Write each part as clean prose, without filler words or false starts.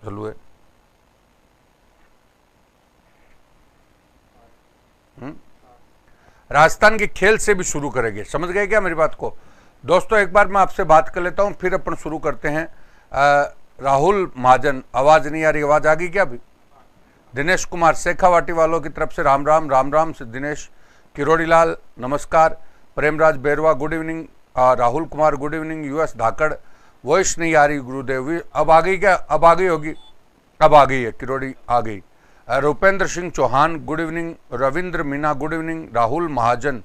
चालू है। राजस्थान के खेल से भी शुरू करेंगे, समझ गए क्या मेरी बात को? दोस्तों एक बार मैं आपसे बात कर लेता हूं, फिर अपन शुरू करते हैं। राहुल महाजन, आवाज नहीं आ रही, आवाज आ गई क्या अभी? दिनेश कुमार, शेखावाटी वालों की तरफ से राम राम, राम राम से दिनेश। किरोड़ीलाल नमस्कार। Premraj Berwa good evening. Rahul Kumar good evening. US Dhakad, voice नहीं आ रही गुरुदेव, अब आ गई क्या? अब आ गई होगी, अब आ गई है, किरोड़ी आ गई। Rupendra Singh Chauhan good evening. Ravindra Meena good evening. Rahul Mahajan,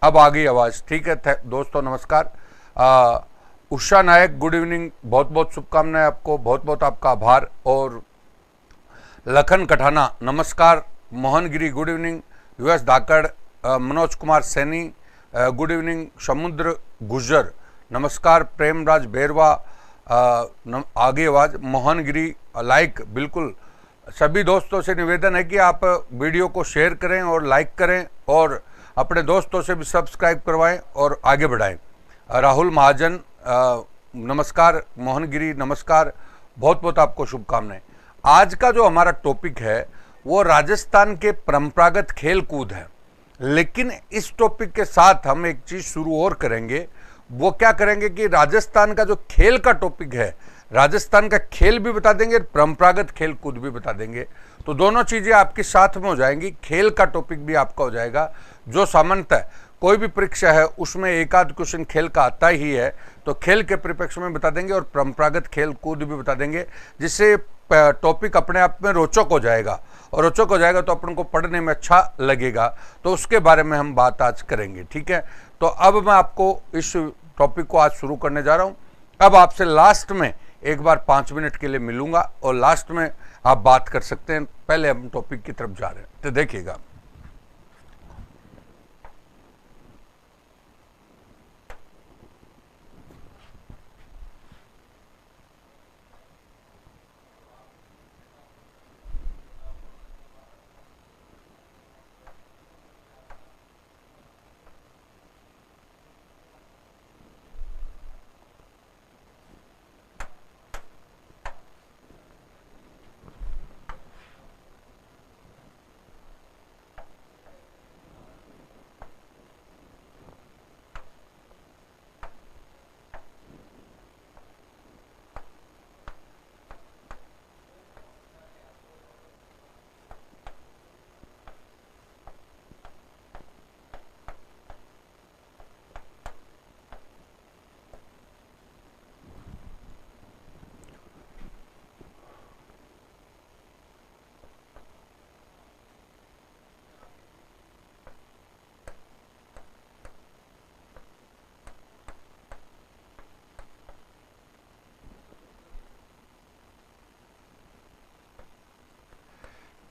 अब आ गई आवाज़, ठीक है दोस्तों नमस्कार। उषा नायक गुड इवनिंग, बहुत बहुत शुभकामनाएं आपको, बहुत बहुत आपका आभार। और लखन कठाना नमस्कार। Mohangiri good evening. यूएस धाकड़, मनोज कुमार सैनी गुड इवनिंग। समुद्र गुजर नमस्कार। प्रेमराज बेरवा आगे आवाज़। मोहनगिरी लाइक, बिल्कुल सभी दोस्तों से निवेदन है कि आप वीडियो को शेयर करें और लाइक करें और अपने दोस्तों से भी सब्सक्राइब करवाएं और आगे बढ़ाएं। राहुल महाजन नमस्कार। मोहनगिरी नमस्कार, बहुत बहुत आपको शुभकामनाएं। आज का जो हमारा टॉपिक है वो राजस्थान के परंपरागत खेल कूद है, लेकिन इस टॉपिक के साथ हम एक चीज़ शुरू और करेंगे। वो क्या करेंगे कि राजस्थान का जो खेल का टॉपिक है, राजस्थान का खेल भी बता देंगे, परंपरागत खेल कूद भी बता देंगे। तो दोनों चीज़ें आपके साथ में हो जाएंगी, खेल का टॉपिक भी आपका हो जाएगा। जो सामान्यतः कोई भी परीक्षा है उसमें एक आध क्वेश्चन खेल का आता ही है, तो खेल के परिप्रेक्ष्य में बता देंगे और परंपरागत खेल कूद भी बता देंगे, जिससे टॉपिक अपने आप में रोचक हो जाएगा। और रोचक हो जाएगा तो अपन को पढ़ने में अच्छा लगेगा, तो उसके बारे में हम बात आज करेंगे, ठीक है। तो अब मैं आपको इस टॉपिक को आज शुरू करने जा रहा हूँ। अब आपसे लास्ट में एक बार 5 मिनट के लिए मिलूंगा और लास्ट में आप बात कर सकते हैं। पहले हम टॉपिक की तरफ जा रहे हैं, तो देखिएगा।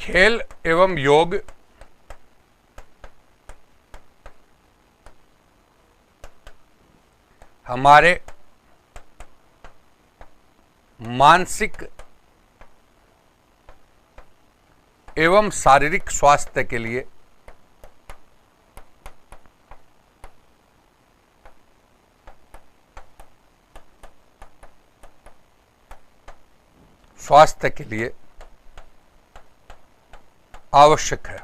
खेल एवं योग हमारे मानसिक एवं शारीरिक स्वास्थ्य के लिए आवश्यक है।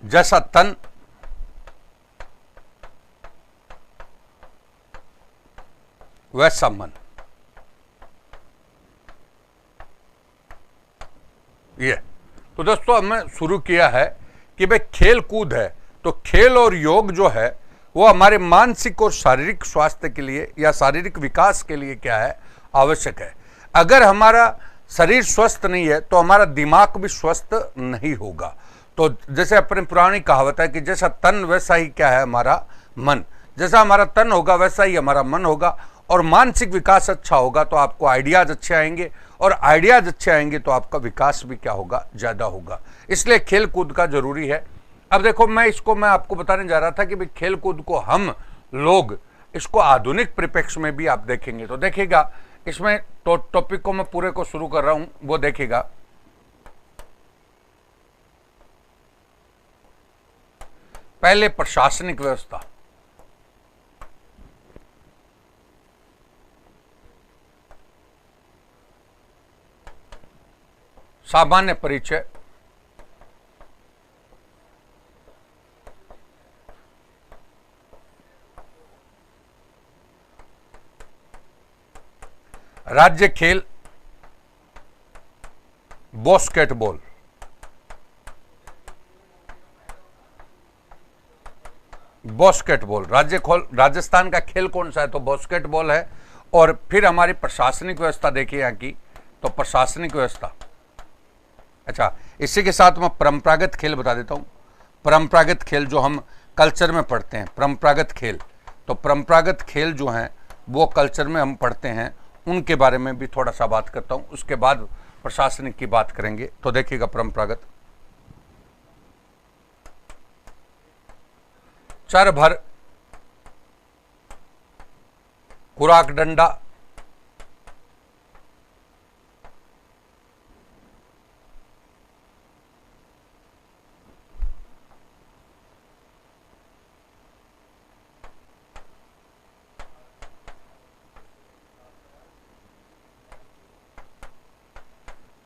जैसा तन वैसा मन, ये तो दोस्तों हमने शुरू किया है कि भाई खेल कूद है, तो खेल और योग जो है वो हमारे मानसिक और शारीरिक स्वास्थ्य के लिए या शारीरिक विकास के लिए क्या है, आवश्यक है। अगर हमारा शरीर स्वस्थ नहीं है तो हमारा दिमाग भी स्वस्थ नहीं होगा। तो जैसे अपनी पुरानी कहावत है कि जैसा तन वैसा ही क्या है हमारा मन, जैसा हमारा तन होगा वैसा ही हमारा मन होगा। और मानसिक विकास अच्छा होगा तो आपको आइडियाज अच्छे आएंगे, और आइडियाज अच्छे आएंगे तो आपका विकास भी क्या होगा, ज़्यादा होगा। इसलिए खेल कूद का जरूरी है। अब देखो मैं आपको बताने जा रहा था कि भाई खेल कूद को हम लोग इसको आधुनिक परिप्रेक्ष्य में भी आप देखेंगे तो देखिएगा। इसमें टॉपिक को मैं पूरे को शुरू कर रहा हूं, वो देखिएगा। पहले प्रशासनिक व्यवस्था, सामान्य परिचय, राज्य खेल बास्केटबॉल, बास्केटबॉल राजस्थान का खेल कौन सा है, तो बास्केटबॉल है। और फिर हमारी प्रशासनिक व्यवस्था देखिए यहाँ की, तो प्रशासनिक व्यवस्था, अच्छा इसी के साथ मैं परंपरागत खेल बता देता हूँ। परंपरागत खेल जो हम कल्चर में पढ़ते हैं, परंपरागत खेल, तो परंपरागत खेल जो हैं वो कल्चर में हम पढ़ते हैं, उनके बारे में भी थोड़ा सा बात करता हूँ, उसके बाद प्रशासनिक की बात करेंगे। तो देखिएगा परंपरागत, चर भर, कुराक डंडा,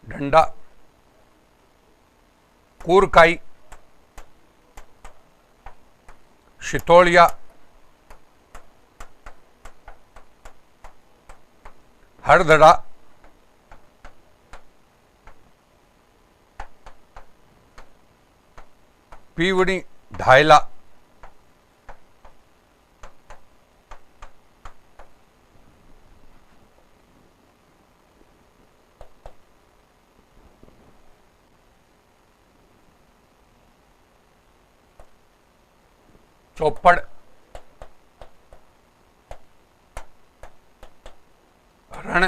डंडा, कूरकाई, शितोलिया, हरदड़ा, पीवड़ी, ढायला, चौपड़, रण,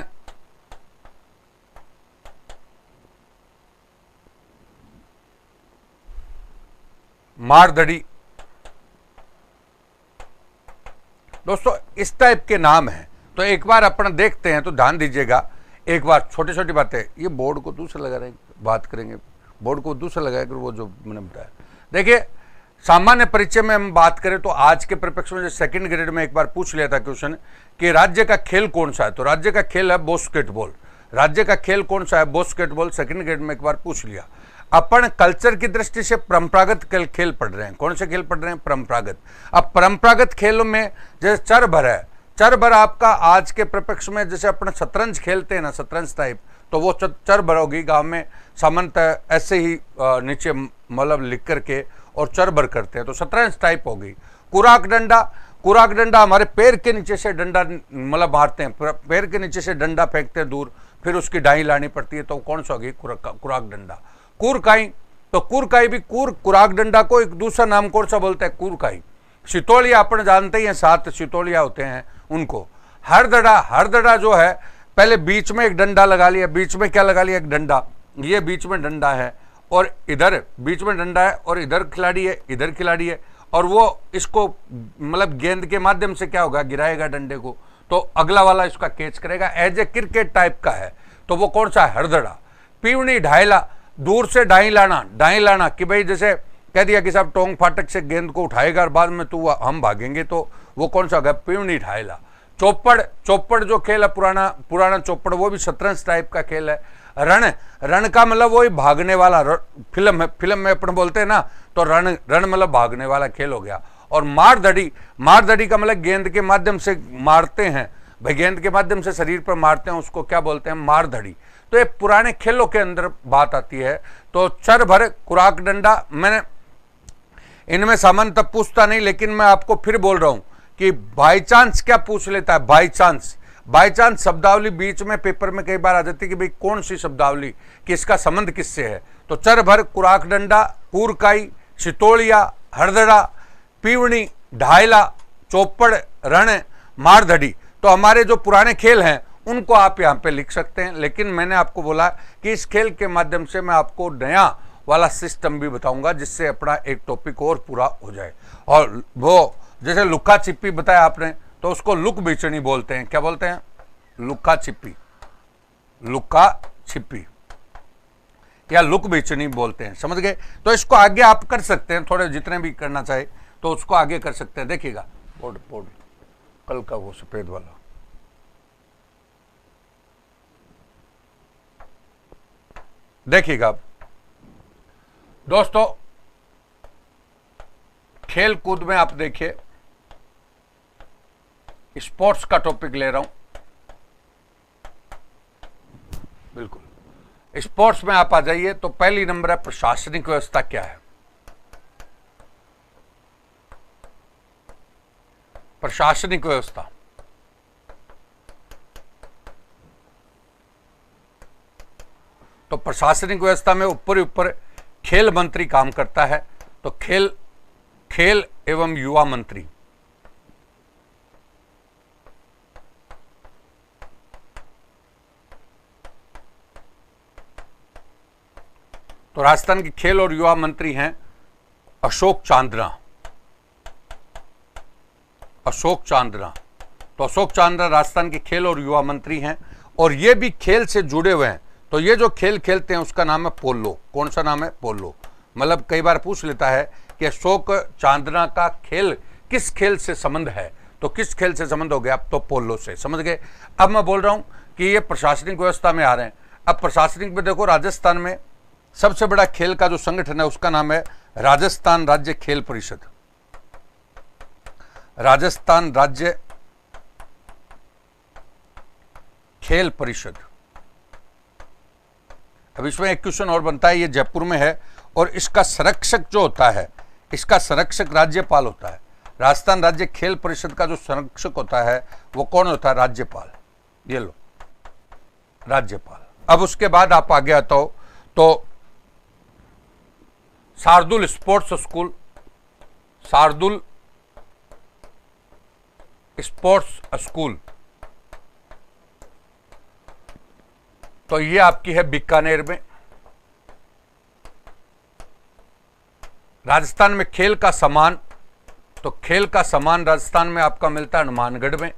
मारदड़ी। दोस्तों इस टाइप के नाम हैं, तो एक बार अपन देखते हैं, तो ध्यान दीजिएगा। एक बार छोटी छोटी बातें, ये बोर्ड को दूसरा लगा रहे, बात करेंगे बोर्ड को दूसरा लगाया, वो जो मैंने बताया। देखिए सामान्य परिचय में हम बात करें तो आज के परिप्रेक्ष्य में जो सेकंड ग्रेड में एक बार पूछ लिया था क्वेश्चन कि राज्य का खेल कौन सा है, तो राज्य का खेल है बास्केटबॉल। राज्य का खेल कौन सा है, बास्केटबॉल, सेकंड ग्रेड में एक बार पूछ लिया। अपन कल्चर की दृष्टि से परंपरागत खेल पढ़ रहे हैं। कौन से खेल पढ़ रहे हैं, परंपरागत। अब परंपरागत खेलों में जैसे चर भर है, चर भर आपका आज के परिप्रेक्ष्य में जैसे अपन शतरंज खेलते हैं ना, शतरंज टाइप, तो वो चर भर होगी। गांव में सामान्यतः ऐसे ही नीचे मतलब लिख करके और चर भर करते हैं, तो शतरंज टाइप होगी। कुराक डंडा, कुराक डंडा हमारे पैर के नीचे से डंडा मतलब मारते हैं, पैर के नीचे से डंडा फेंकते हैं दूर, फिर उसकी डाई लानी पड़ती है, तो कौन सा होगी, कुराक डंडा। कूरकाई, तो कूरकाई भी कुराक डंडा को एक दूसरा नाम कौन सा बोलते हैं, कूरकाई। शितोलिया अपन जानते ही हैं, 7 शितोलिया होते हैं उनको। हरदड़ा, हरदड़ा जो है पहले बीच में एक डंडा लगा लिया, बीच में क्या लगा लिया, एक डंडा, ये बीच में डंडा है और इधर बीच में डंडा है और इधर खिलाड़ी है, इधर खिलाड़ी है, और वो इसको मतलब गेंद के माध्यम से क्या होगा, गिराएगा डंडे को, तो अगला वाला इसका कैच करेगा। एज ए क्रिकेट टाइप का है, तो वो कौन सा है, हरदड़ा। पीवनी, ढायला, दूर से डाई लाना, डाई लाना कि भाई जैसे कह दिया कि साहब टोंग फाटक से गेंद को उठाएगा और बाद में तू हम भागेंगे, तो वो कौन सा होगा, पीवनी, ढायला। चौपड़, चौपड़ जो खेल है पुराना चौपड़, वो भी शतरंज टाइप का खेल है। रण, रण का मतलब वही भागने वाला, फिल्म में अपन बोलते हैं ना, तो रण मतलब भागने वाला खेल हो गया। और मारदड़ी, मारदड़ी का मतलब गेंद के माध्यम से मारते हैं भाई, गेंद के माध्यम से शरीर पर मारते हैं, उसको क्या बोलते हैं, मारदड़ी। तो ये पुराने खेलों के अंदर बात आती है। तो चर भर, कुराक डंडा, मैंने इनमें सामान्यतः पूछता नहीं, लेकिन मैं आपको फिर बोल रहा हूं कि बाई चांस क्या पूछ लेता है, बाई चांस, बाई चांस शब्दावली बीच में पेपर में कई बार आ जाती है कि भाई कौन सी शब्दावली, किसका संबंध किससे है। तो चर भर, कुराक डंडा, कूरकाई, शितोलिया, हरदड़ा, पीवनी, ढायला, चौपड़, रण, मारदड़ी। तो हमारे जो पुराने खेल हैं उनको आप यहाँ पे लिख सकते हैं, लेकिन मैंने आपको बोला कि इस खेल के माध्यम से मैं आपको नया वाला सिस्टम भी बताऊंगा, जिससे अपना एक टॉपिक और पूरा हो जाए। और वो जैसे लुक्का छिपी बताया आपने, तो उसको लुक बीचनी बोलते हैं। क्या बोलते हैं, लुक्का छिपी, लुक्का छिपी या लुक बीचनी बोलते हैं, समझ गए। तो इसको आगे आप कर सकते हैं, थोड़े जितने भी करना चाहे तो उसको आगे कर सकते हैं। देखिएगा बोर्ड कल का वो सफेद वाला, देखिएगा दोस्तों, खेल कूद में आप देखिए, स्पोर्ट्स का टॉपिक ले रहा हूं, बिल्कुल स्पोर्ट्स में आप आ जाइए तो पहली नंबर है प्रशासनिक व्यवस्था क्या है। प्रशासनिक व्यवस्था, तो प्रशासनिक व्यवस्था में ऊपर ऊपर खेल मंत्री काम करता है, तो खेल एवं युवा मंत्री, तो राजस्थान के खेल और युवा मंत्री हैं अशोक चांदना। तो अशोक चांदना राजस्थान के खेल और युवा मंत्री हैं, और ये भी खेल से जुड़े हुए हैं। तो ये जो खेल खेलते हैं उसका नाम है पोलो। कौन सा नाम है? पोलो। मतलब कई बार पूछ लेता है कि अशोक चांदना का किस खेल से संबंध है, तो किस खेल से संबंध हो गया? तो पोलो से। समझ गए? अब मैं बोल रहा हूं कि ये प्रशासनिक व्यवस्था में आ रहे हैं। अब प्रशासनिक में देखो, राजस्थान में सबसे बड़ा खेल का जो संगठन है उसका नाम है राजस्थान राज्य खेल परिषद। राजस्थान राज्य खेल परिषद। अब इसमें एक क्वेश्चन और बनता है, ये जयपुर में है, और इसका संरक्षक जो होता है, इसका संरक्षक राज्यपाल होता है। राजस्थान राज्य खेल परिषद का जो संरक्षक होता है वो कौन होता है? राज्यपाल। ये लो, राज्यपाल। अब उसके बाद आप आगे आता हो तो Shardul sports school, Shardul sports school, तो ये आपकी है बीकानेर में। राजस्थान में खेल का सामान, तो खेल का सामान राजस्थान में आपका मिलता है हनुमानगढ़ में,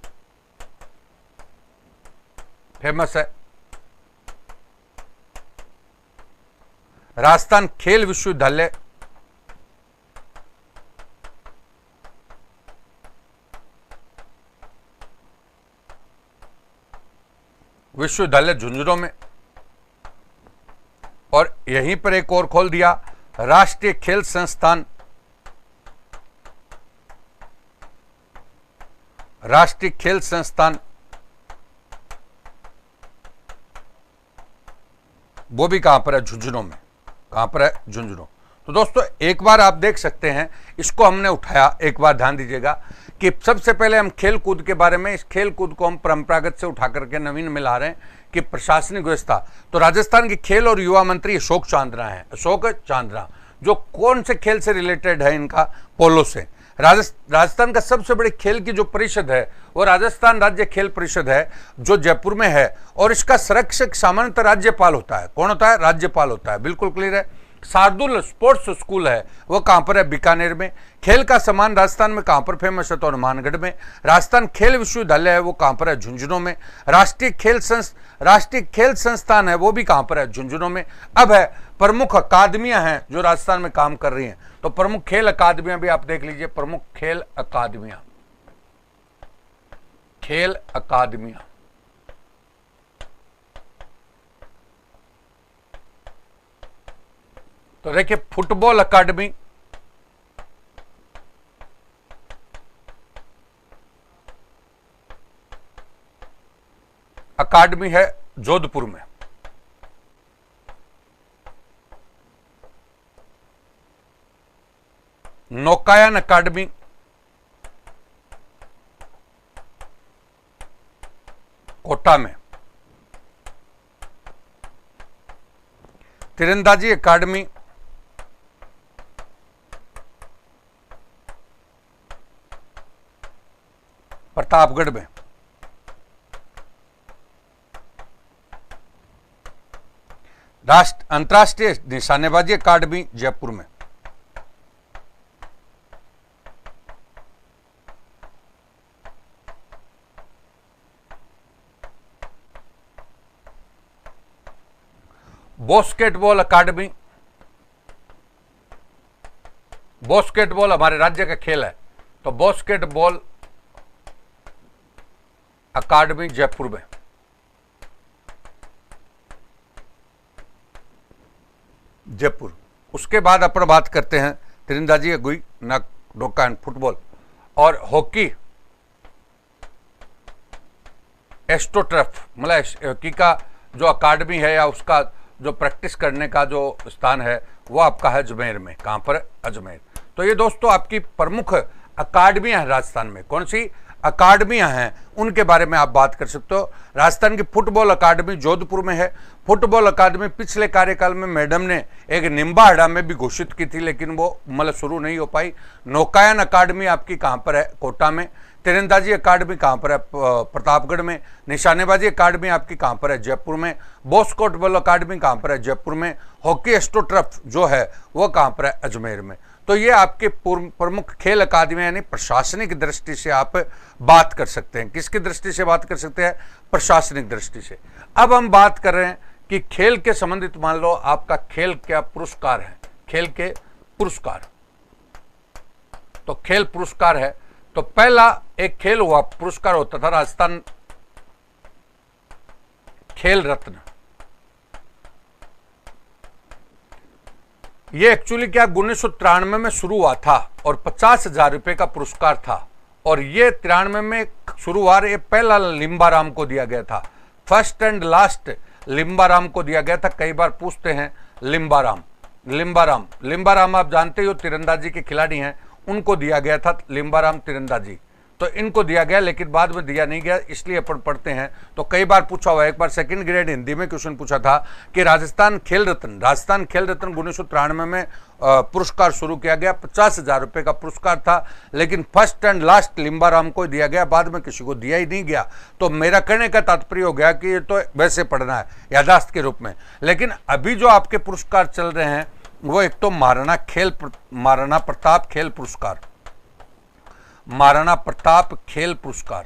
फेमस है। राजस्थान खेल विश्वविद्यालय, झुंझुनू में, और यहीं पर एक और खोल दिया, राष्ट्रीय खेल संस्थान, राष्ट्रीय खेल संस्थान, वो भी कहां पर है? झुंझुनू में। कहां पर है? झुंझुनू। तो दोस्तों एक बार आप देख सकते हैं, इसको हमने उठाया, एक बार ध्यान दीजिएगा कि सबसे पहले हम खेल कूद के बारे में, इस खेल कूद को हम परंपरागत से उठा करके नवीन में ला रहे हैं कि प्रशासनिक व्यवस्था। तो राजस्थान के खेल और युवा मंत्री अशोक चांदना है। अशोक चांदना जो कौन से खेल से रिलेटेड है? इनका पोलो से। राजस्थान का सबसे बड़ी खेल की जो परिषद है वो राजस्थान राज्य खेल परिषद है, जो जयपुर में है, और इसका संरक्षक सामान्यतः राज्यपाल होता है। कौन होता है? राज्यपाल होता है। बिल्कुल क्लियर है। शार्दुल स्पोर्ट्स स्कूल है, वो कहां पर है? बीकानेर में। खेल का सामान राजस्थान में कहां पर फेमस है? तो हनुमानगढ़ में। राजस्थान खेल विश्वविद्यालय है, वो कहां पर है? झुंझुनू में। राष्ट्रीय खेल संस्थान है, वो भी कहां पर है? झुंझुनू में। अब है प्रमुख अकादमियां हैं जो राजस्थान में काम कर रही हैं, तो प्रमुख खेल अकादमियां भी आप देख लीजिए। प्रमुख खेल अकादमियां, खेल अकादमियां, तो देखिए फुटबॉल अकादमी, है जोधपुर में। नौकायन अकादमी, कोटा में। तीरंदाजी अकादमी, प्रतापगढ़ में। अंतर्राष्ट्रीय निशानेबाजी अकादमी जयपुर में। बास्केटबॉल अकादमी, बास्केटबॉल हमारे राज्य का खेल है, तो बास्केटबॉल अकादमी जयपुर में। जयपुर। उसके बाद अपन बात करते हैं तीरंदाजी, अगुई, नाक, डोका एंड फुटबॉल और हॉकी एस्ट्रोटर्फ, मतलब हॉकी का जो अकादमी है या उसका जो प्रैक्टिस करने का जो स्थान है वो आपका है अजमेर में। कहाँ पर? अजमेर। तो ये दोस्तों आपकी प्रमुख अकादमियां हैं राजस्थान में। कौन सी अकादमियां हैं उनके बारे में आप बात कर सकते हो। राजस्थान की फुटबॉल अकादमी जोधपुर में है। फुटबॉल अकादमी पिछले कार्यकाल में मैडम ने एक निम्बाहड़ा में भी घोषित की थी, लेकिन वो मतलब शुरू नहीं हो पाई। नौकायन अकादमी आपकी कहाँ पर है? कोटा में। तीरंदाजी अकादमी कहाँ पर है? प्रतापगढ़ में। निशानेबाजी अकादमी आपकी कहाँ पर है? जयपुर में। बॉस्कोट बॉल अकादमी कहाँ पर है? जयपुर में। हॉकी एस्ट्रोटर्फ जो है वो कहाँ पर है? अजमेर में। तो ये आपके प्रमुख खेल अकादमी, यानी प्रशासनिक दृष्टि से आप बात कर सकते हैं। किसकी दृष्टि से बात कर सकते हैं? प्रशासनिक दृष्टि से। अब हम बात कर रहे हैं कि खेल के संबंधित, मान लो आपका खेल क्या पुरस्कार है, खेल के पुरस्कार। तो खेल पुरस्कार है, तो पहला एक खेल हुआ पुरस्कार होता था राजस्थान खेल रत्न। ये एक्चुअली क्या 1993 में शुरू हुआ था और 50,000 रुपए का पुरस्कार था। और ये 93 में शुरू हुआ, ये पहला लिम्बाराम को दिया गया था। फर्स्ट एंड लास्ट लिम्बाराम को दिया गया था। कई बार पूछते हैं लिम्बाराम आप जानते हो तीरंदाजी के खिलाड़ी हैं, उनको दिया गया था लिम्बाराम तीरंदाजी। तो इनको दिया गया, लेकिन बाद में दिया नहीं गया, इसलिए अपन पढ़ते हैं। तो कई बार पूछा हुआ, एक बार सेकंड ग्रेड हिंदी में क्वेश्चन पूछा था कि राजस्थान खेल रत्न 1993 में पुरस्कार शुरू किया गया। 50,000 रुपए का पुरस्कार था, लेकिन फर्स्ट एंड लास्ट लिम्बाराम को दिया गया, बाद में किसी को दिया ही नहीं गया। तो मेरा कहने का तात्पर्य हो गया कि ये तो वैसे पढ़ना है यादाश्त के रूप में। लेकिन अभी जो आपके पुरस्कार चल रहे हैं वो एक तो महाराणा प्रताप खेल पुरस्कार, महाराणा प्रताप खेल पुरस्कार,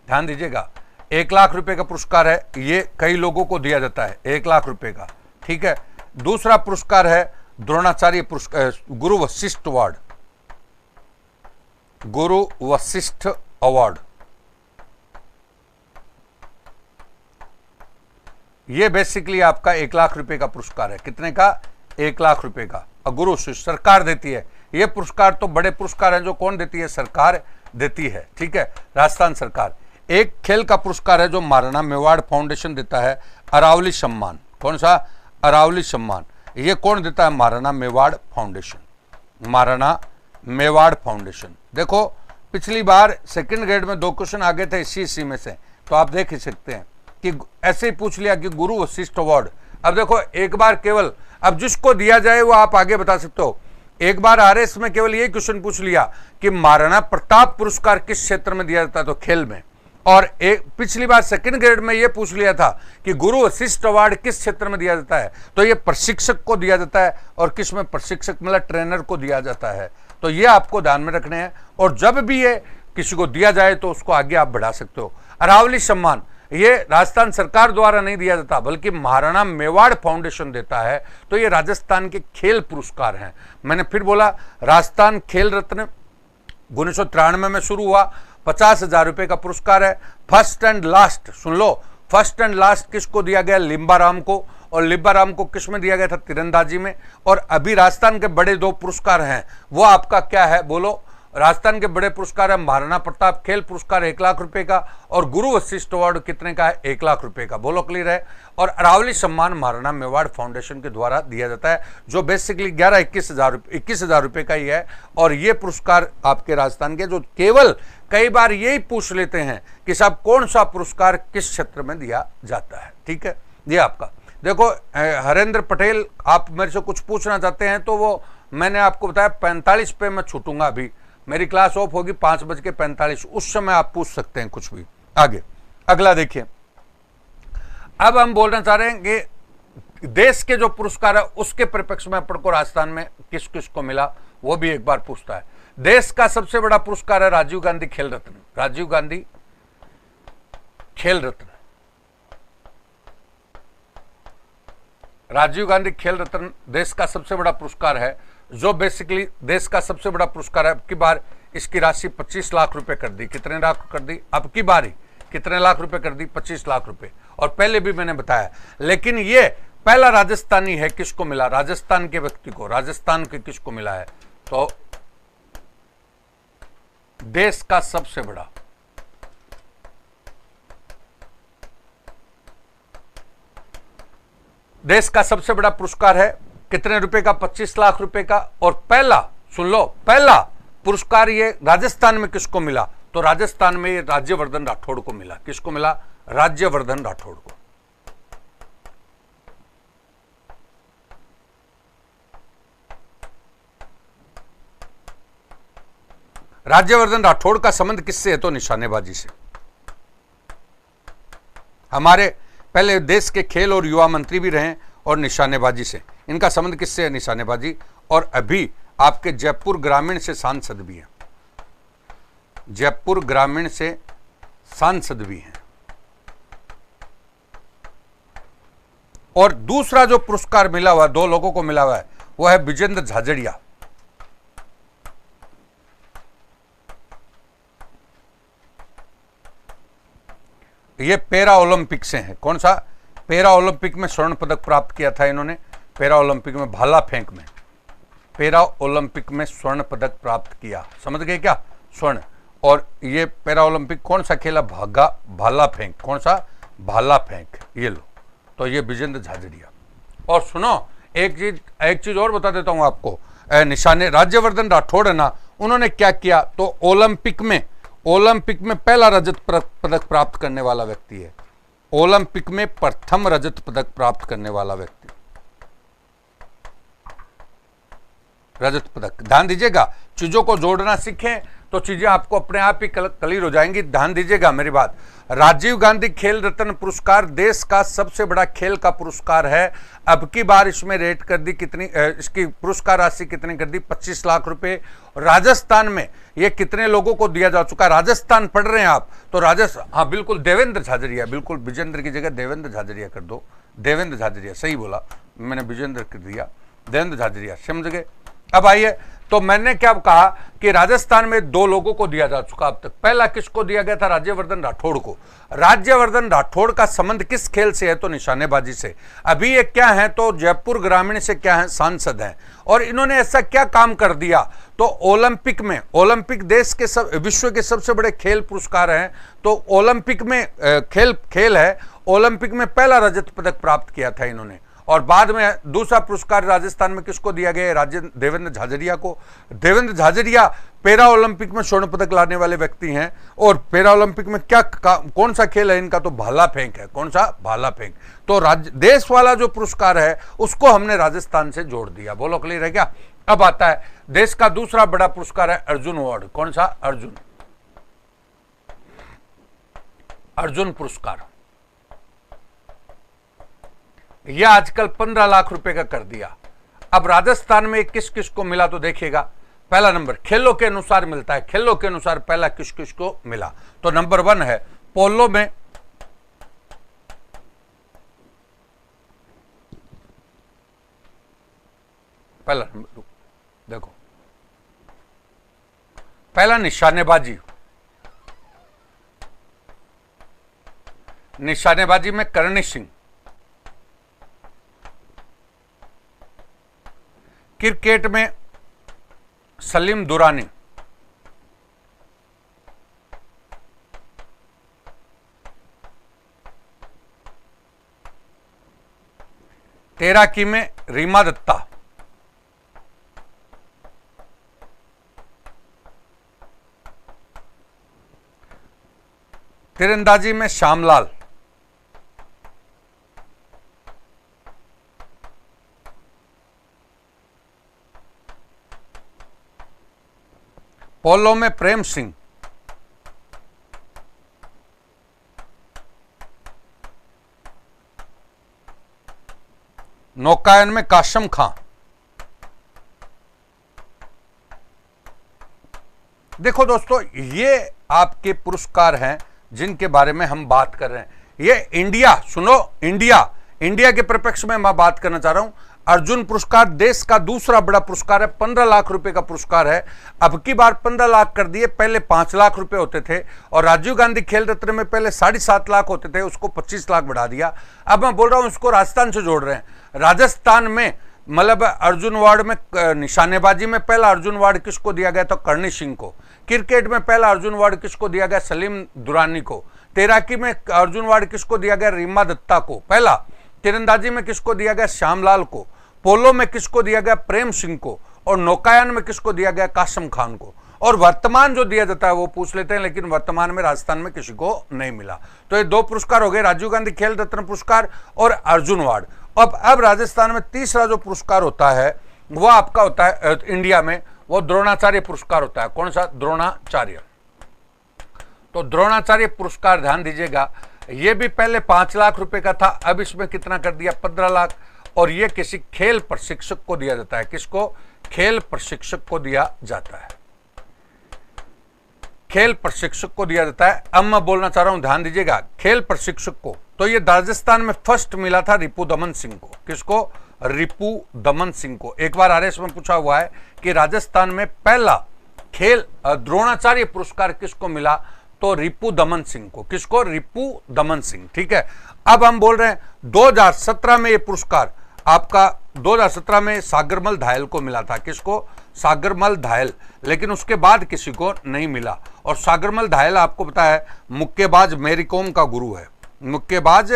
ध्यान दीजिएगा, 1 लाख रुपए का पुरस्कार है। ये कई लोगों को दिया जाता है 1 लाख रुपए का, ठीक है। दूसरा पुरस्कार है द्रोणाचार्य पुरस्कार, गुरु वशिष्ठ अवार्ड, गुरु वशिष्ठ अवार्ड। ये बेसिकली आपका 1 लाख रुपए का पुरस्कार है। कितने का? 1 लाख रुपए का। और गुरु वशिष्ठ सरकार देती है। ये पुरस्कार तो बड़े पुरस्कार हैं, जो कौन देती है? सरकार देती है, ठीक है, राजस्थान सरकार। एक खेल का पुरस्कार है जो महाराणा मेवाड़ फाउंडेशन देता है, अरावली सम्मान। कौन सा? अरावली सम्मान। ये कौन देता है? Maharana Mewar foundation, Maharana Mewar foundation. देखो पिछली बार सेकंड ग्रेड में 2 क्वेश्चन आ गए थे इसी में से, तो आप देख ही सकते हैं कि ऐसे ही पूछ लिया कि गुरु वशिष्ठ अवार्ड। अब देखो एक बार केवल, अब जिसको दिया जाए वो आप आगे बता सकते हो। एक बार आरएस में केवल ये क्वेश्चन पूछ लिया कि महाराणा प्रताप पुरस्कार किस क्षेत्र में दिया जाता है, तो खेल में। और एक पिछली बार सेकंड ग्रेड में ये पूछ लिया था कि गुरु वशिष्ठ अवार्ड किस क्षेत्र में दिया जाता है, तो ये प्रशिक्षक को दिया जाता है। और किस में? प्रशिक्षक मतलब ट्रेनर को दिया जाता है। तो ये आपको ध्यान में रखने हैं, और जब भी ये किसी को दिया जाए तो उसको आगे आप बढ़ा सकते हो। अरावली सम्मान ये राजस्थान सरकार द्वारा नहीं दिया जाता, बल्कि महाराणा मेवाड़ फाउंडेशन देता है। तो ये राजस्थान के खेल पुरस्कार हैं। मैंने फिर बोला, राजस्थान खेल रत्न 1993 में शुरू हुआ, 50,000 रुपए का पुरस्कार है। First and last, soon low, first and last किसको दिया गया? लिम्बाराम को। और लिम्बाराम को किस में दिया गया था? तीरंदाजी में। और अभी राजस्थान के बड़े 2 पुरस्कार हैं, वो आपका क्या है? बोलो। राजस्थान के बड़े पुरस्कार है महाराणा प्रताप खेल पुरस्कार 1 लाख रुपए का, और गुरु वशिष्ठ अवार्ड कितने का है? 1 लाख रुपए का। बोलो, क्लियर है। और अरावली सम्मान महाराणा मेवाड़ फाउंडेशन के द्वारा दिया जाता है, जो बेसिकली 21,000 रुपए का ही है। और ये पुरस्कार आपके राजस्थान के, जो केवल कई बार यही पूछ लेते हैं कि साहब कौन सा पुरस्कार किस क्षेत्र में दिया जाता है, ठीक है। ये आपका देखो, हरेंद्र पटेल, आप मेरे से कुछ पूछना चाहते हैं तो वो मैंने आपको बताया 45 पे मैं छूटूंगा। अभी मेरी क्लास ऑफ होगी 5:45, उस समय आप पूछ सकते हैं कुछ भी। आगे अगला देखिए, अब हम बोलना चाह रहे हैं कि देश के जो पुरस्कार है उसके परिप्रेक्ष्य में अपन को राजस्थान में किस किस को मिला, वो भी एक बार पूछता है। देश का सबसे बड़ा पुरस्कार है राजीव गांधी खेल रत्न, राजीव गांधी खेल रत्न। राजीव गांधी खेल रत्न देश का सबसे बड़ा पुरस्कार है, जो बेसिकली देश का सबसे बड़ा पुरस्कार है। अब की बार इसकी राशि 25 लाख रुपए कर दी। कितने लाख कर दी? अब की बारी कितने लाख रुपए कर दी? 25 लाख रुपए। और पहले भी मैंने बताया, लेकिन ये पहला राजस्थानी है, किसको मिला? राजस्थान के व्यक्ति को। राजस्थान के किसको मिला है? तो देश का सबसे बड़ा पुरस्कार है, कितने रुपए का? 25 लाख रुपए का। और पहला, सुन लो, पहला पुरस्कार ये राजस्थान में किसको मिला? तो राजस्थान में ये राज्यवर्धन राठौड़ को मिला। किसको मिला? राज्यवर्धन राठौड़ को। राज्यवर्धन राठौड़ का संबंध किससे है? तो निशानेबाजी से। हमारे पहले देश के खेल और युवा मंत्री भी रहे और निशानेबाजी से। इनका संबंध किससे है? निशानेबाजी। और अभी आपके जयपुर ग्रामीण से सांसद भी हैं। जयपुर ग्रामीण से सांसद भी हैं। और दूसरा जो पुरस्कार मिला हुआ, 2 लोगों को मिला हुआ है, वो है विजेंद्र झाझड़िया। ये पैरा ओलंपिक से है। कौन सा? पैरा ओलंपिक में स्वर्ण पदक प्राप्त किया था इन्होंने। पैरा ओलंपिक में भाला फेंक में, पैरा ओलंपिक में स्वर्ण पदक प्राप्त किया। समझ गए क्या? स्वर्ण। और ये पैरा ओलंपिक कौन सा खेला? भाला फेंक। कौन सा? भाला फेंक। ये लो, तो ये विजेंद्र झाझड़िया। और सुनो, एक चीज और बता देता हूं आपको। राज्यवर्धन राठौड़ है ना, उन्होंने क्या किया? तो ओलंपिक में पहला रजत पदक प्राप्त करने वाला व्यक्ति है। ओलंपिक में प्रथम रजत पदक प्राप्त करने वाला व्यक्ति। रजत पदक। ध्यान दीजिएगा, चीजों को जोड़ना सीखें तो चीजें आपको अपने आप ही क्लियर हो जाएंगी। ध्यान दीजिएगा मेरी बात। राजीव गांधी खेल रत्न पुरस्कार देश का सबसे बड़ा खेल का पुरस्कार है। अब की बार इसमें रेट कर दी कितनी, इसकी पुरस्कार राशि कितनी कर दी? 25 लाख रुपए। राजस्थान में ये कितने लोगों को दिया जा चुका है? राजस्थान पढ़ रहे हैं आप तो राजस्थान, हाँ बिल्कुल, देवेंद्र झाझड़िया। बिल्कुल, विजेंद्र की जगह देवेंद्र झाझड़िया कर दो। देवेंद्र झाझड़िया, सही बोला मैंने, विजेंद्र कर दिया, देवेंद्र झाझड़िया। समझ गए? अब आइए, तो मैंने क्या कहा कि राजस्थान में 2 लोगों को दिया जा चुका अब तक। पहला किसको दिया गया था? राज्यवर्धन राठौड़ को। राज्यवर्धन राठौड़ का संबंध किस खेल से है? तो निशानेबाजी से। अभी ये क्या है? तो जयपुर ग्रामीण से क्या है? सांसद हैं। और इन्होंने ऐसा क्या काम कर दिया? तो ओलंपिक में, ओलंपिक देश के विश्व के सबसे बड़े खेल पुरस्कार हैं, तो ओलंपिक में खेल है, ओलंपिक में पहला रजत पदक प्राप्त किया था इन्होंने। और बाद में दूसरा पुरस्कार राजस्थान में किसको दिया गया? देवेंद्र झाझड़िया को। देवेंद्र झाझड़िया पैरा ओलंपिक में स्वर्ण पदक लाने वाले व्यक्ति हैं। और पैरा ओलंपिक में कौन सा खेल है इनका? तो भाला फेंक है। कौन सा? भाला फेंक। तो देश वाला जो पुरस्कार है उसको हमने राजस्थान से जोड़ दिया। बोलो, क्लियर है क्या? अब आता है देश का दूसरा बड़ा पुरस्कार है अर्जुन अवार्ड। कौन सा? अर्जुन पुरस्कार। यह आजकल 15 लाख रुपए का कर दिया। अब राजस्थान में किस किस को मिला? तो देखिएगा, पहला नंबर खेलों के अनुसार मिलता है। खेलों के अनुसार पहला किस किस को मिला? तो नंबर 1 है पोलो में, पहला नंबर देखो, पहला निशानेबाजी। निशानेबाजी में करणी सिंह। क्रिकेट में सलीम दुरानी। तैराकी में रीमा दत्ता। तीरंदाजी में श्यामलाल। पोलो में प्रेम सिंह। नौकायन में काशम खां। देखो दोस्तों, ये आपके पुरस्कार हैं जिनके बारे में हम बात कर रहे हैं। ये इंडिया, सुनो, इंडिया के परिप्रेक्ष्य में मैं बात करना चाह रहा हूं। अर्जुन पुरस्कार देश का दूसरा बड़ा पुरस्कार है, 15 लाख रुपए का पुरस्कार है। अब की बार 15 लाख कर दिए, पहले 5 लाख रुपए होते थे। और राजीव गांधी खेल रत्न में पहले 7.5 लाख होते थे, उसको 25 लाख बढ़ा दिया। अब मैं बोल रहा हूं इसको राजस्थान से जोड़ रहे हैं। राजस्थान में मतलब अर्जुन अवार्ड में निशानेबाजी में पहला अर्जुन अवार्ड किसको दिया गया? तो करणी सिंह को। क्रिकेट में पहला अर्जुन अवार्ड किसको दिया गया? सलीम दुरानी को। तैराकी में अर्जुन अवार्ड किसको दिया गया? रीमा दत्ता को पहला। तीरंदाजी में किसको दिया गया? श्यामलाल को। पोलो में किसको दिया गया? प्रेम सिंह को। और नौकायन में किसको दिया गया? कासम खान को। और वर्तमान जो दिया जाता है वो पूछ लेते हैं, लेकिन वर्तमान में राजस्थान में किसी को नहीं मिला। तो ये 2 पुरस्कार हो गए, राजीव गांधी खेल रत्न पुरस्कार और अर्जुन अवार्ड। अब राजस्थान में तीसरा जो पुरस्कार होता है वो आपका होता है इंडिया में, वो द्रोणाचार्य पुरस्कार होता है। कौन सा? द्रोणाचार्य। तो द्रोणाचार्य पुरस्कार ध्यान दीजिएगा, ये भी पहले 5 लाख रुपए का था, अब इसमें कितना कर दिया? 15 लाख। और ये किसी खेल प्रशिक्षक को दिया जाता है। किसको? खेल प्रशिक्षक को दिया जाता है। खेल प्रशिक्षक को दिया जाता है। अब मैं बोलना चाह रहा हूं, ध्यान दीजिएगा, खेल प्रशिक्षक को तो ये राजस्थान में फर्स्ट मिला था रिपु दमन सिंह को। किसको? रिपु दमन सिंह को। एक बार आरएस में पूछा हुआ है कि राजस्थान में पहला खेल द्रोणाचार्य पुरस्कार किसको मिला? तो रिपु दमन सिंह को। किसको? रिपु दमन सिंह। ठीक है। अब हम बोल रहे हैं 2017 में ये पुरस्कार आपका 2017 में सागरमल धायल को मिला था। किसको? सागरमल धायल। लेकिन उसके बाद किसी को नहीं मिला। और सागरमल धायल आपको पता है मुक्केबाज मेरी कॉम का गुरु है। मुक्केबाज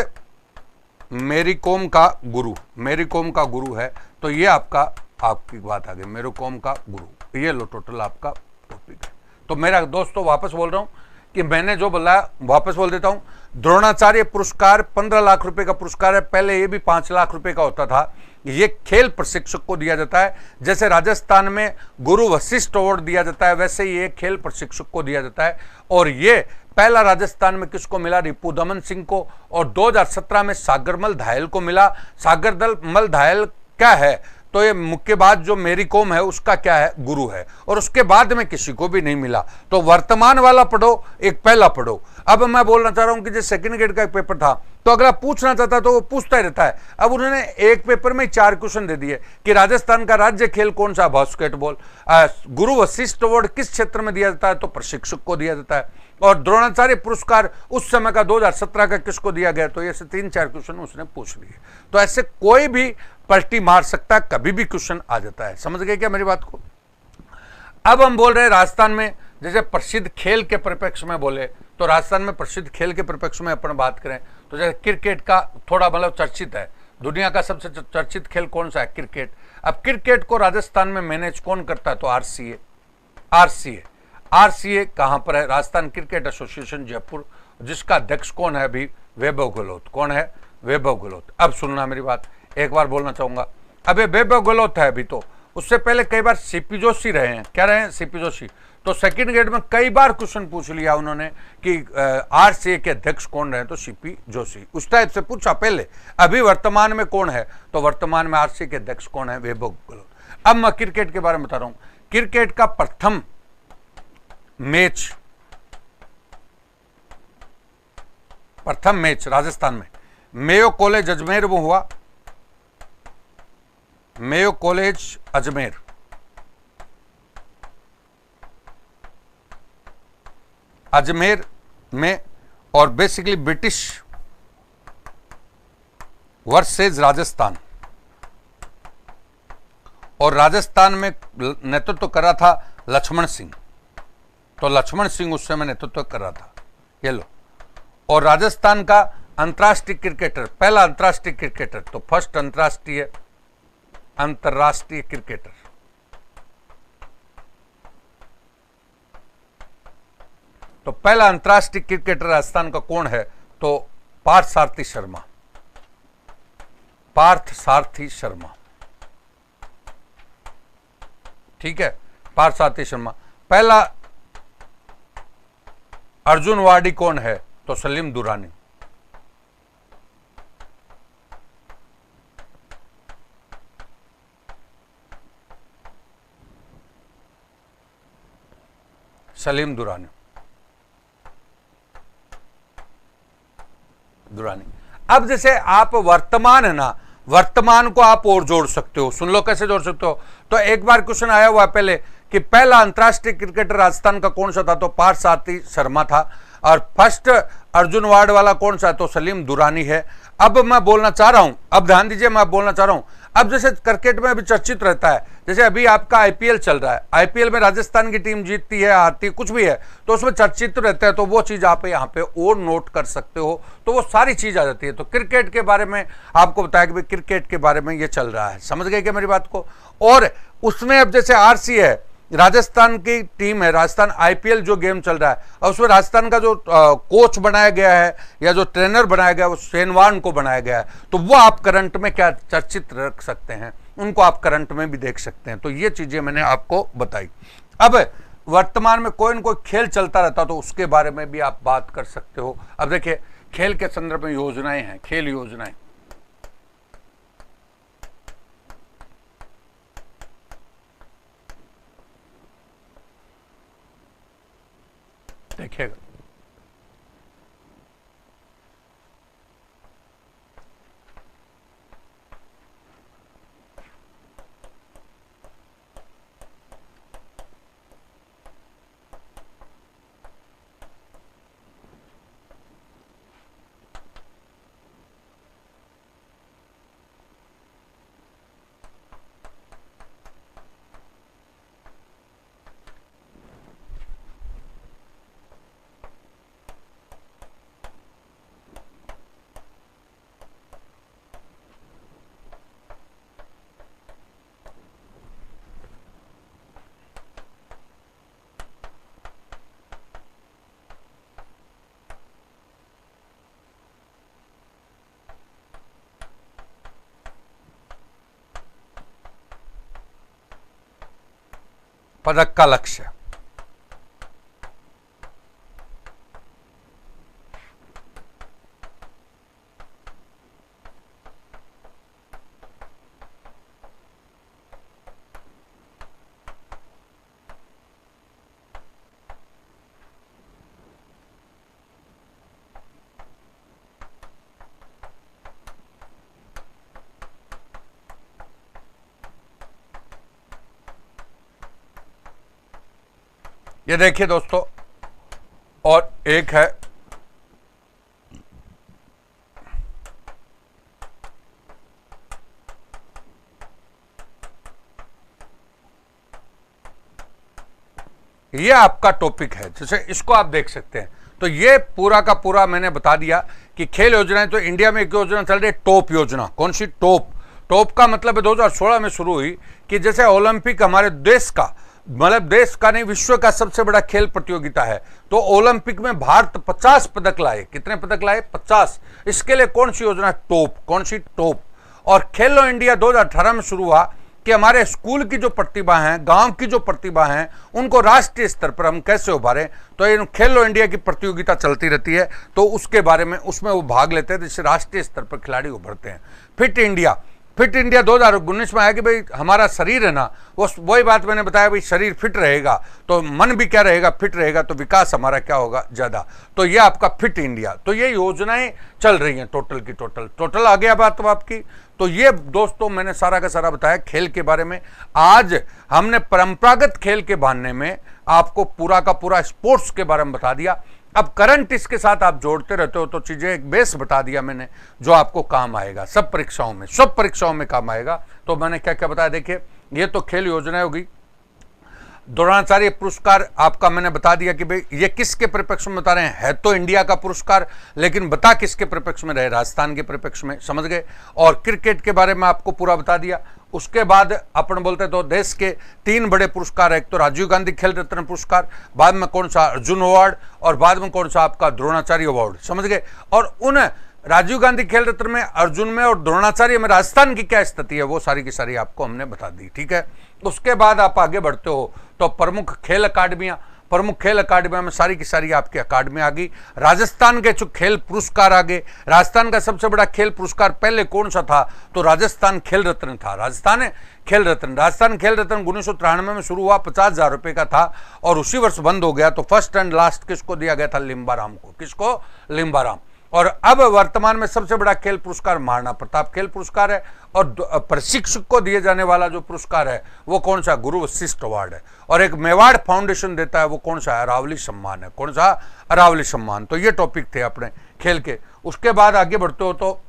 मेरी कॉम का गुरु, मेरी कॉम का गुरु है। तो ये आपकी बात आ गई, मेरी कॉम का गुरु। ये लो टोटल आपका टॉपिक है। तो मेरा दोस्तों वापस बोल रहा हूं कि मैंने जो बोला वापस बोल देता हूं। द्रोणाचार्य पुरस्कार 15 लाख रुपए का पुरस्कार है, पहले ये भी 5 लाख रुपए का होता था। ये खेल प्रशिक्षक को दिया जाता है। जैसे राजस्थान में गुरु वशिष्ठ अवार्ड दिया जाता है, वैसे ये खेल प्रशिक्षक को दिया जाता है। और ये पहला राजस्थान में किसको मिला? रिपु दमन सिंह को। और 2017 में सागरमल धायल को मिला। सागरमल धायल क्या है? तो ये मुक्केबाज जो मेरी कॉम है उसका क्या है? गुरु है। और उसके बाद में किसी को भी नहीं मिला। तो वर्तमान वाला पढ़ो, एक पहला पढ़ो। अब मैं बोलना चाह रहा हूं कि जो सेकंड ग्रेड का एक पेपर था, तो अगला पूछना चाहता तो वो पूछता ही रहता है। अब उन्होंने एक पेपर में 4 क्वेश्चन दे दिए कि राजस्थान का राज्य खेल कौन सा? बास्केटबॉल। गुरु वशिष्ठ अवार्ड किस क्षेत्र में दिया जाता है? तो प्रशिक्षक को दिया जाता है। और द्रोणाचार्य पुरस्कार उस समय का 2017 का किसको दिया गया? तो ऐसे 3-4 क्वेश्चन उसने पूछ लिए। तो ऐसे कोई भी पलटी मार सकता है, कभी भी क्वेश्चन आ जाता है। समझ गए क्या मेरी बात को? अब हम बोल रहे हैं राजस्थान में जैसे प्रसिद्ध खेल के परिप्रेक्ष्य में बोले, तो राजस्थान में प्रसिद्ध खेल के परिप्रेक्ष्य में अपन बात करें तो जैसे क्रिकेट का थोड़ा मतलब चर्चित है। दुनिया का सबसे चर्चित खेल कौन सा है? क्रिकेट। अब क्रिकेट को राजस्थान में मैनेज कौन करता है? तो आरसीए। आरसीए कहां पर है? राजस्थान क्रिकेट एसोसिएशन जयपुर, जिसका अध्यक्ष कौन है? अभी वैभव गहलोत। कौन है? वैभव गहलोत। अब सुनना मेरी बात, एक बार बोलना चाहूंगा। अब ये वैभव गहलोत है अभी, तो उससे पहले कई बार सीपी जोशी रहे हैं। क्या रहे हैं? सीपी जोशी। तो सेकंड ग्रेड में कई बार क्वेश्चन पूछ लिया उन्होंने कि आरसीए के अध्यक्ष कौन रहे? तो सीपी जोशी। उस टाइप से पूछा पहले। अभी वर्तमान में कौन है? तो वर्तमान में आरसीए के अध्यक्ष कौन है? वैभव गहलोत। अब मैं क्रिकेट के बारे में बता रहा हूं। क्रिकेट का प्रथम मैच राजस्थान में मेयो कॉलेज अजमेर में हुआ। Mayo college Ajmer. अजमेर में, और बेसिकली ब्रिटिश वर्सेज राजस्थान। और राजस्थान में नेतृत्व कर रहा था लक्ष्मण सिंह। तो लक्ष्मण सिंह उस समय नेतृत्व कर रहा था। ये लो। और राजस्थान का अंतर्राष्ट्रीय क्रिकेटर, पहला अंतर्राष्ट्रीय क्रिकेटर, तो फर्स्ट अंतर्राष्ट्रीय क्रिकेटर। तो पहला अंतर्राष्ट्रीय क्रिकेटर राजस्थान का कौन है? तो पार्थ सारथी शर्मा। पार्थ सारथी शर्मा। ठीक है, पार्थ सारथी शर्मा। पहला अर्जुन अवार्डी कौन है? तो सलीम दुरानी। सलीम दुरानी। अब जैसे आप वर्तमान है ना, वर्तमान को आप और जोड़ सकते हो। सुन लो कैसे जोड़ सकते हो। तो एक बार क्वेश्चन आया हुआ पहले कि पहला अंतरराष्ट्रीय क्रिकेटर राजस्थान का कौन सा था, तो पार्थ सारथी शर्मा था। और फर्स्ट अर्जुन अवार्ड वाला कौन सा है, तो सलीम दुरानी है। अब मैं बोलना चाह रहा हूं, अब ध्यान दीजिए, मैं बोलना चाह रहा हूं, अब जैसे क्रिकेट में अभी चर्चित रहता है, जैसे अभी आपका आईपीएल चल रहा है, आईपीएल में राजस्थान की टीम जीतती है, हारती है, कुछ भी है, तो उसमें चर्चित रहता है, तो वो चीज आप यहाँ पे और नोट कर सकते हो, तो वो सारी चीज आ जाती है। तो क्रिकेट के बारे में आपको बताया कि भाई क्रिकेट के बारे में ये चल रहा है, समझ गए क्या मेरी बात को। और उसमें अब जैसे आरसी है, राजस्थान की टीम है, राजस्थान आईपीएल जो गेम चल रहा है, और उसमें राजस्थान का जो कोच बनाया गया है या जो ट्रेनर बनाया गया है वो सेनवान को बनाया गया है, तो वो आप करंट में क्या चर्चित रख सकते हैं, उनको आप करंट में भी देख सकते हैं। तो ये चीजें मैंने आपको बताई। अब वर्तमान में कोई न कोई खेल चलता रहता, तो उसके बारे में भी आप बात कर सकते हो। अब देखिए, खेल के संदर्भ में योजनाएं हैं, खेल योजनाएं, देखिएगा, पदक का लक्ष्य, ये देखिए दोस्तों, और एक है ये आपका टॉपिक है, जैसे इसको आप देख सकते हैं। तो ये पूरा का पूरा मैंने बता दिया कि खेल योजनाएं। तो इंडिया में एक योजना चल रही है टॉप योजना। कौन सी? टॉप। टॉप का मतलब है 2016 में शुरू हुई कि जैसे ओलंपिक हमारे देश का, मतलब देश का नहीं, विश्व का सबसे बड़ा खेल प्रतियोगिता है, तो ओलंपिक में भारत 50 पदक लाए। कितने पदक लाए? 50। इसके लिए कौन सी योजना? टॉप। कौन सी? टॉप। और खेलो इंडिया 2018 में शुरू हुआ कि हमारे स्कूल की जो प्रतिभा हैं, गांव की जो प्रतिभा हैं, उनको राष्ट्रीय स्तर पर हम कैसे उभारें। तो ये खेलो इंडिया की प्रतियोगिता चलती रहती है, तो उसके बारे में उसमें वो भाग लेते हैं, जिससे राष्ट्रीय स्तर पर खिलाड़ी उभरते हैं। फिट इंडिया, फिट इंडिया 2019 में आया कि भाई हमारा शरीर है ना, वो वही बात मैंने बताया, भाई शरीर फिट रहेगा तो मन भी क्या रहेगा? फिट रहेगा, तो विकास हमारा क्या होगा? ज़्यादा। तो ये आपका फिट इंडिया। तो ये योजनाएं चल रही हैं, टोटल की टोटल आ गया बात तो आपकी। तो ये दोस्तों मैंने सारा का सारा बताया खेल के बारे में। आज हमने परंपरागत खेल के बहाने में आपको पूरा का पूरा स्पोर्ट्स के बारे में बता दिया। अब करंट इसके साथ आप जोड़ते रहते हो, तो चीजें एक बेस बता दिया मैंने, जो आपको काम आएगा सब परीक्षाओं में काम आएगा। तो मैंने क्या क्या बताया, देखिए ये तो खेल योजना होगी। द्रोणाचार्य पुरस्कार आपका मैंने बता दिया कि भाई ये किसके परिप्रेक्ष्य में बता रहे हैं, है तो इंडिया का पुरस्कार, लेकिन बता किसके परिप्रेक्ष्य में रहे? राजस्थान के परिप्रेक्ष्य में, समझ गए। और क्रिकेट के बारे में आपको पूरा बता दिया। उसके बाद अपन बोलते तो देश के 3 बड़े पुरस्कार है, एक तो राजीव गांधी खेल रत्न पुरस्कार, बाद में कौन सा? अर्जुन अवार्ड, और बाद में कौन सा आपका? द्रोणाचार्य अवार्ड, समझ गए। और उन राजीव गांधी खेल रत्न में, अर्जुन में और द्रोणाचार्य में राजस्थान की क्या स्थिति है, वो सारी की सारी आपको हमने बता दी, ठीक है। उसके बाद आप आगे बढ़ते हो तो प्रमुख खेल अकादमियां में सारी की सारी आपकी अकादमी आ गई। राजस्थान के जो खेल पुरस्कार आ गए, राजस्थान का सबसे बड़ा खेल पुरस्कार पहले कौन सा था? तो राजस्थान खेल रत्न था। राजस्थान खेल रत्न 1993 में शुरू हुआ, 50,000 रुपए का था, और उसी वर्ष बंद हो गया। तो फर्स्ट एंड लास्ट किसको दिया गया था? लिम्बाराम को। किसको? लिम्बाराम। और अब वर्तमान में सबसे बड़ा खेल पुरस्कार महाराणा प्रताप खेल पुरस्कार है, और प्रशिक्षक को दिए जाने वाला जो पुरस्कार है वो कौन सा, गुरु वशिष्ठ अवार्ड है। और एक मेवाड़ फाउंडेशन देता है, वो कौन सा, अरावली सम्मान है। कौन सा, अरावली सम्मान। तो ये टॉपिक थे अपने खेल के। उसके बाद आगे बढ़ते हो तो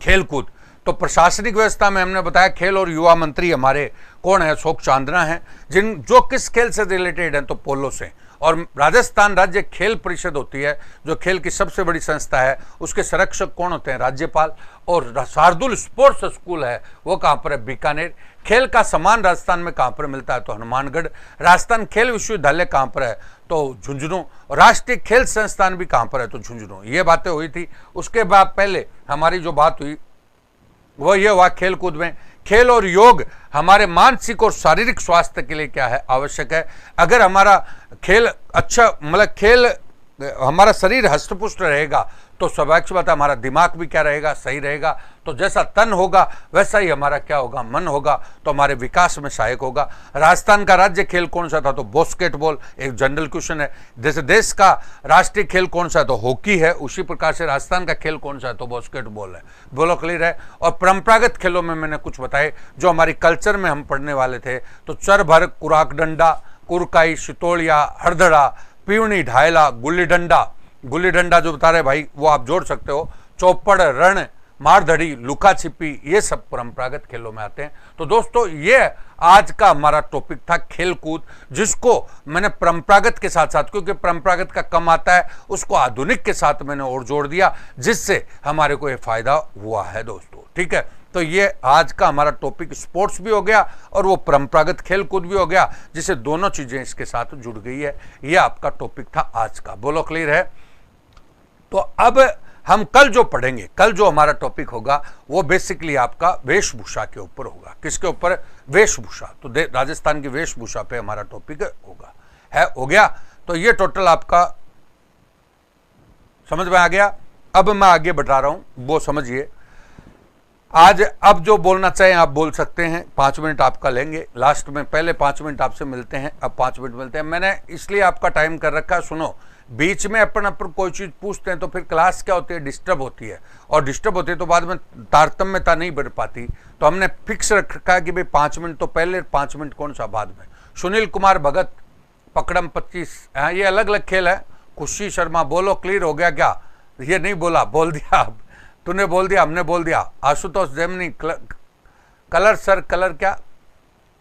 खेलकूद। तो प्रशासनिक व्यवस्था में हमने बताया खेल और युवा मंत्री हमारे कौन है, अशोक चांदना है, जो किस खेल से रिलेटेड है, तो पोलो से। और राजस्थान राज्य खेल परिषद होती है जो खेल की सबसे बड़ी संस्था है, उसके संरक्षक कौन होते हैं, राज्यपाल। और शार्दुल स्पोर्ट्स स्कूल है वो कहाँ पर है, बीकानेर। खेल का सामान राजस्थान में कहाँ पर मिलता है, तो हनुमानगढ़। राजस्थान खेल विश्वविद्यालय कहाँ पर है, तो झुंझुनू। राष्ट्रीय खेल संस्थान भी कहाँ पर है, तो झुंझुनू। ये बातें हुई थी। उसके बाद पहले हमारी जो बात हुई वो ये हुआ खेल कूद में, खेल और योग हमारे मानसिक और शारीरिक स्वास्थ्य के लिए क्या है, आवश्यक है। अगर हमारा खेल अच्छा, मतलब खेल हमारा शरीर हष्टपुष्ट रहेगा तो स्वाभाविक बात है हमारा दिमाग भी क्या रहेगा, सही रहेगा। तो जैसा तन होगा वैसा ही हमारा क्या होगा, मन होगा, तो हमारे विकास में सहायक होगा। राजस्थान का राज्य खेल कौन सा था, तो बास्केटबॉल। एक जनरल क्वेश्चन है। जैसे देश का राष्ट्रीय खेल कौन सा है, तो हॉकी है, उसी प्रकार से राजस्थान का खेल कौन सा है, तो बास्केटबॉल है। बोलो क्लियर है। और परंपरागत खेलों में मैंने कुछ बताए जो हमारी कल्चर में हम पढ़ने वाले थे, तो चर भर, कुराक डंडा, कुरकाई, सितोलिया, हरदड़ा, पीवनी, ढायला, गुल्ली डंडा जो बता रहे भाई वो आप जोड़ सकते हो, चौपड़, रण, मारधड़ी, लुका छिपी, ये सब परंपरागत खेलों में आते हैं। तो दोस्तों ये आज का हमारा टॉपिक था खेल कूद, जिसको मैंने परंपरागत के साथ साथ, क्योंकि परंपरागत का कम आता है, उसको आधुनिक के साथ मैंने और जोड़ दिया, जिससे हमारे को ये फायदा हुआ है दोस्तों। ठीक है, तो ये आज का हमारा टॉपिक स्पोर्ट्स भी हो गया और वो परंपरागत खेल कूद भी हो गया, जिससे दोनों चीजें इसके साथ जुड़ गई है। ये आपका टॉपिक था आज का। बोलो क्लियर है। तो अब हम कल जो पढ़ेंगे, कल जो हमारा टॉपिक होगा वो बेसिकली आपका वेशभूषा के ऊपर होगा। किसके ऊपर, वेशभूषा। तो राजस्थान की वेशभूषा पे हमारा टॉपिक होगा, हो गया। तो ये टोटल आपका समझ में आ गया। अब मैं आगे बढ़ा रहा हूं, वो समझिए। आज अब जो बोलना चाहें आप बोल सकते हैं, 5 मिनट आपका लेंगे लास्ट में। पहले 5 मिनट आपसे मिलते हैं, अब 5 मिनट मिलते हैं। मैंने इसलिए आपका टाइम कर रखा है, सुनो, बीच में अपन कोई चीज पूछते हैं तो फिर क्लास क्या होती है, डिस्टर्ब होती है, और डिस्टर्ब होती है तो बाद में तारतम्यता नहीं बढ़ पाती। तो हमने फिक्स रखा है कि भाई 5 मिनट तो पहले, 5 मिनट कौन सा बाद में। सुनील कुमार भगत, पकड़म 25, ये अलग अलग खेल है। खुशी शर्मा, बोलो क्लियर हो गया क्या, ये नहीं बोला, बोल दिया आप, तूने बोल दिया, हमने बोल दिया। Ashutosh Jemini, colour sir, colour क्या,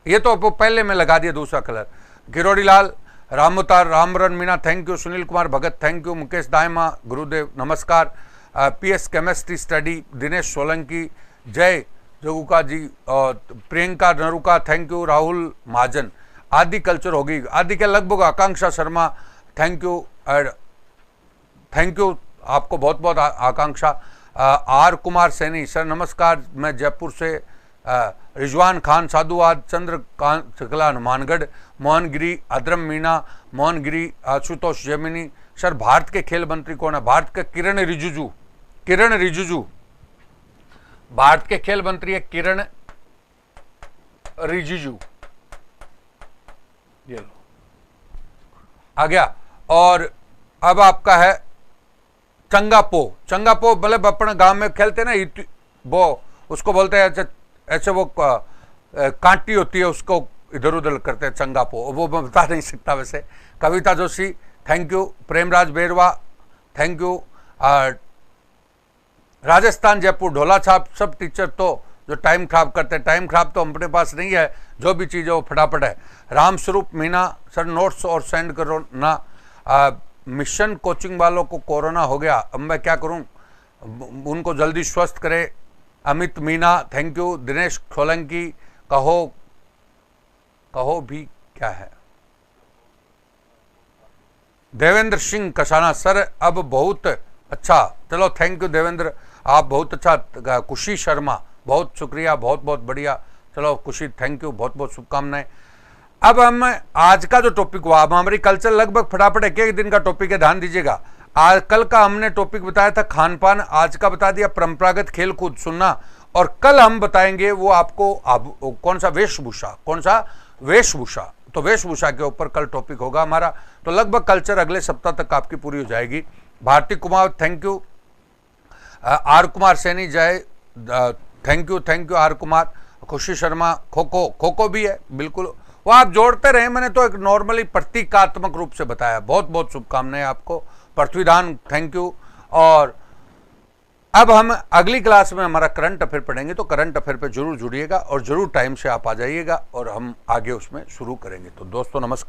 ये तो पहले में लगा दिया दूसरा colour. Kirodi Lal, Ramotar, Ramran Meena, thank you. Sunil Kumar Bhagat, thank you. Mukesh Dayma, गुरुदेव नमस्कार। PS chemistry study, Dinesh Solanki, Jai Jaguka ji, Priyanka Naruka, thank you. Rahul Mahajan, आदि कल्चर होगी, आदि के लगभग। Akanksha Sharma, thank you, thank you आपको बहुत बहुत आकांक्षा। आर कुमार सैनी, सर नमस्कार, मैं जयपुर से। रिजवान खान, साधुवाद, चंद्रकांत शुक्ला, हनुमानगढ़। मोहनगिरी, अद्रम मीना, मोहनगिरी, आशुतोष जैमिनी। सर भारत के खेल मंत्री कौन है, भारत के किरण रिजिजू, किरण रिजिजू भारत के खेल मंत्री है, किरण रिजिजू। ये लो आ गया। और अब आपका है चंगापो, चंगापो मतलब अपने गांव में खेलते ना, वो उसको बोलते हैं ऐसे वो कांटी होती है, उसको इधर उधर करते हैं चंगापो, वो मैं बता नहीं सकता वैसे। Kavita Joshi, thank you. Premraj Berwa, thank you. Rajasthan Jaipur, ढोला छाप, सब टीचर तो जो टाइम खराब करते हैं, टाइम खराब तो अपने पास नहीं है, जो भी चीज़ है वो फटाफट है। रामस्वरूप मीना, सर नोट्स और सेंड करो ना। मिशन कोचिंग वालों को कोरोना हो गया, अब मैं क्या करूं, उनको जल्दी स्वस्थ करे। Amit Meena, thank you. दिनेश सोलंकी, कहो भी क्या है। देवेंद्र सिंह कसाना, सर अब बहुत अच्छा, चलो थैंक यू देवेंद्र, आप बहुत अच्छा। खुशी शर्मा, बहुत शुक्रिया, बहुत बहुत बढ़िया, चलो खुशी, थैंक यू, बहुत बहुत शुभकामनाएं। अब हम आज का जो टॉपिक हुआ, अब हमारी कल्चर लगभग फटाफट एक दिन का टॉपिक है, ध्यान दीजिएगा। आज कल का हमने टॉपिक बताया था खान पान, आज का बता दिया परंपरागत खेल कूद सुनना, और कल हम बताएंगे वो आपको कौन सा, वेशभूषा, कौन सा, वेशभूषा। तो वेशभूषा के ऊपर कल टॉपिक होगा हमारा। तो लगभग कल्चर अगले सप्ताह तक आपकी पूरी हो जाएगी। Bharti Kumar, thank you. R Kumar Saini Jai, thank you R Kumar. खुशी शर्मा खो खो भी है, बिल्कुल वो आप जोड़ते रहे, मैंने तो एक नॉर्मली प्रतीकात्मक रूप से बताया। बहुत बहुत शुभकामनाएं आपको। पृथ्वीदान थैंक यू। और अब हम अगली क्लास में हमारा करंट अफेयर पढ़ेंगे, तो करंट अफेयर पे जरूर जुड़िएगा और जरूर टाइम से आप आ जाइएगा और हम आगे उसमें शुरू करेंगे। तो दोस्तों नमस्कार।